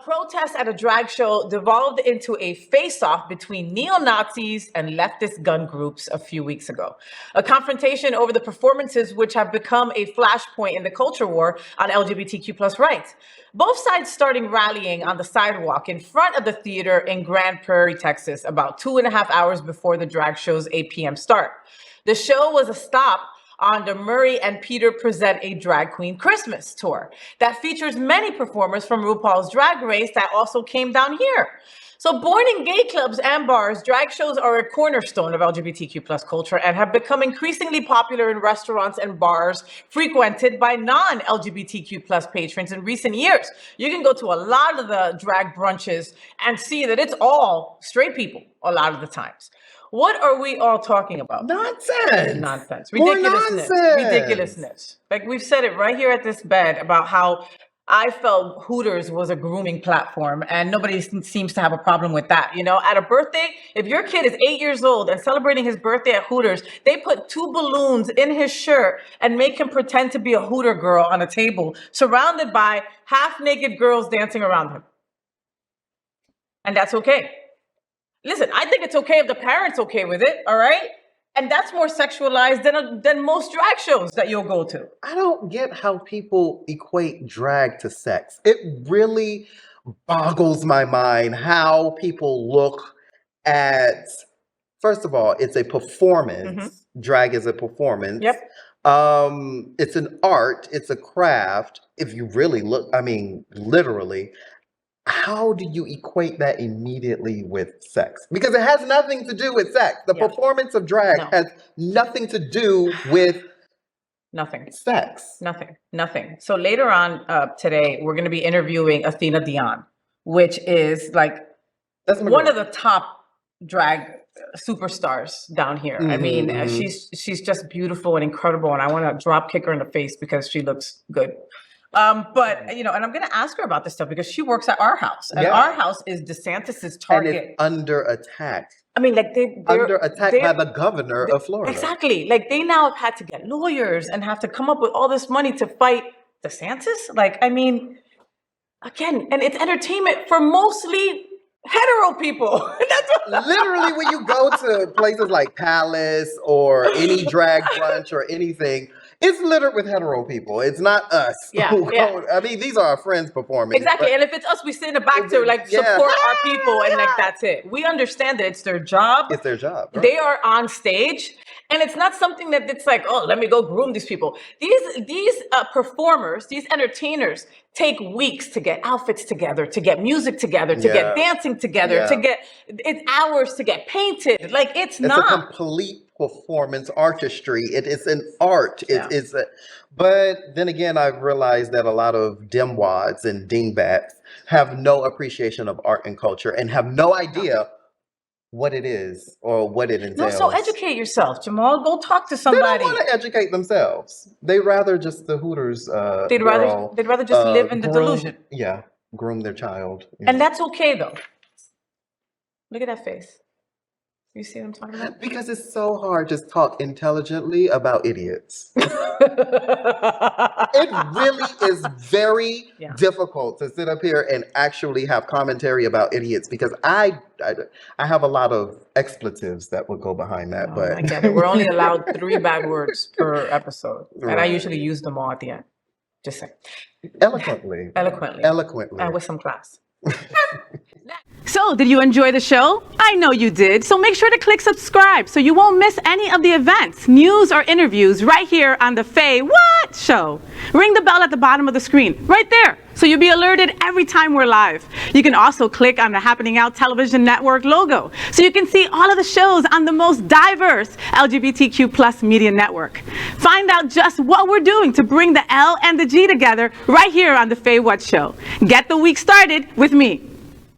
protest at a drag show devolved into a face-off between neo-Nazis and leftist gun groups a few weeks ago. A confrontation over the performances which have become a flashpoint in the culture war on LGBTQ plus rights. Both sides starting rallying on the sidewalk in front of the theater in Grand Prairie, Texas, about 2.5 hours before the drag show's 8 p.m. start. The show was a stop on the Murray and Peter Present a Drag Queen Christmas tour that features many performers from RuPaul's Drag Race that also came down here. So born in gay clubs and bars, drag shows are a cornerstone of LGBTQ plus culture and have become increasingly popular in restaurants and bars frequented by non-LGBTQ plus patrons in recent years. You can go to a lot of the drag brunches and see that it's all straight people a lot of the times. What are we all talking about? Nonsense. Ridiculousness. Like we've said it right here at this bed about how I felt Hooters was a grooming platform and nobody seems to have a problem with that. You know, at a birthday, if your kid is 8 years old and celebrating his birthday at Hooters, they put 2 balloons in his shirt and make him pretend to be a Hooter girl on a table surrounded by half-naked girls dancing around him. And that's okay. Listen, I think it's okay if the parent's okay with it, all right? And that's more sexualized than most drag shows that you'll go to. I don't get how people equate drag to sex. It really boggles my mind how people look at, first of all, it's a performance. Mm-hmm. Drag is a performance. Yep. It's an art, it's a craft. If you really look, I mean, literally, how do you equate that immediately with sex? Because it has nothing to do with sex. The performance of drag has nothing to do with sex. Nothing. So later on today, we're going to be interviewing Athena Dion, which is like one of the top drag superstars down here. Mm-hmm, I mean, she's just beautiful and incredible, and I want to drop kick her in the face because she looks good. But you know, and I'm going to ask her about this stuff because she works at our house, and our house is DeSantis's target. And it's under attack. I mean, like they're under attack by the governor of Florida. Exactly. Like they now have had to get lawyers and have to come up with all this money to fight DeSantis. Like, I mean, again, and it's entertainment for mostly hetero people. Literally, when you go to places like Palace or any drag brunch or anything, it's littered with hetero people. It's not us. Yeah. I mean, these are our friends performing. Exactly. And if it's us, we sit in the back to like support our people, and like that's it. We understand that it's their job. It's their job. Right? They are on stage, and it's not something that it's like, oh, let me go groom these people. These performers, these entertainers, take weeks to get outfits together, to get music together, to get dancing together, to get it's hours to get painted. Like it's not a complete performance artistry. It is an art. But then again, I've realized that a lot of dimwads and dingbats have no appreciation of art and culture and have no idea what it is or what it entails. No, so educate yourself, Jamal. Go talk to somebody. They don't want to educate themselves. They rather just the Hooters. They'd rather just live in the delusion. Yeah, groom their child. And that's okay though. Look at that face. You see what I'm talking about? Because it's so hard to talk intelligently about idiots. It really is very difficult to sit up here and actually have commentary about idiots because I have a lot of expletives that would go behind that. But I get it. We're only allowed 3 bad words per episode. Right. And I usually use them all at the end. Just saying. Eloquently. And with some class. So, did you enjoy the show? I know you did. So make sure to click subscribe so you won't miss any of the events, news, or interviews right here on the Faye What Show. Ring the bell at the bottom of the screen, right there, so you'll be alerted every time we're live. You can also click on the Happening Out Television Network logo so you can see all of the shows on the most diverse LGBTQ plus media network. Find out just what we're doing to bring the L and the G together right here on the Faye What Show. Get the week started with me.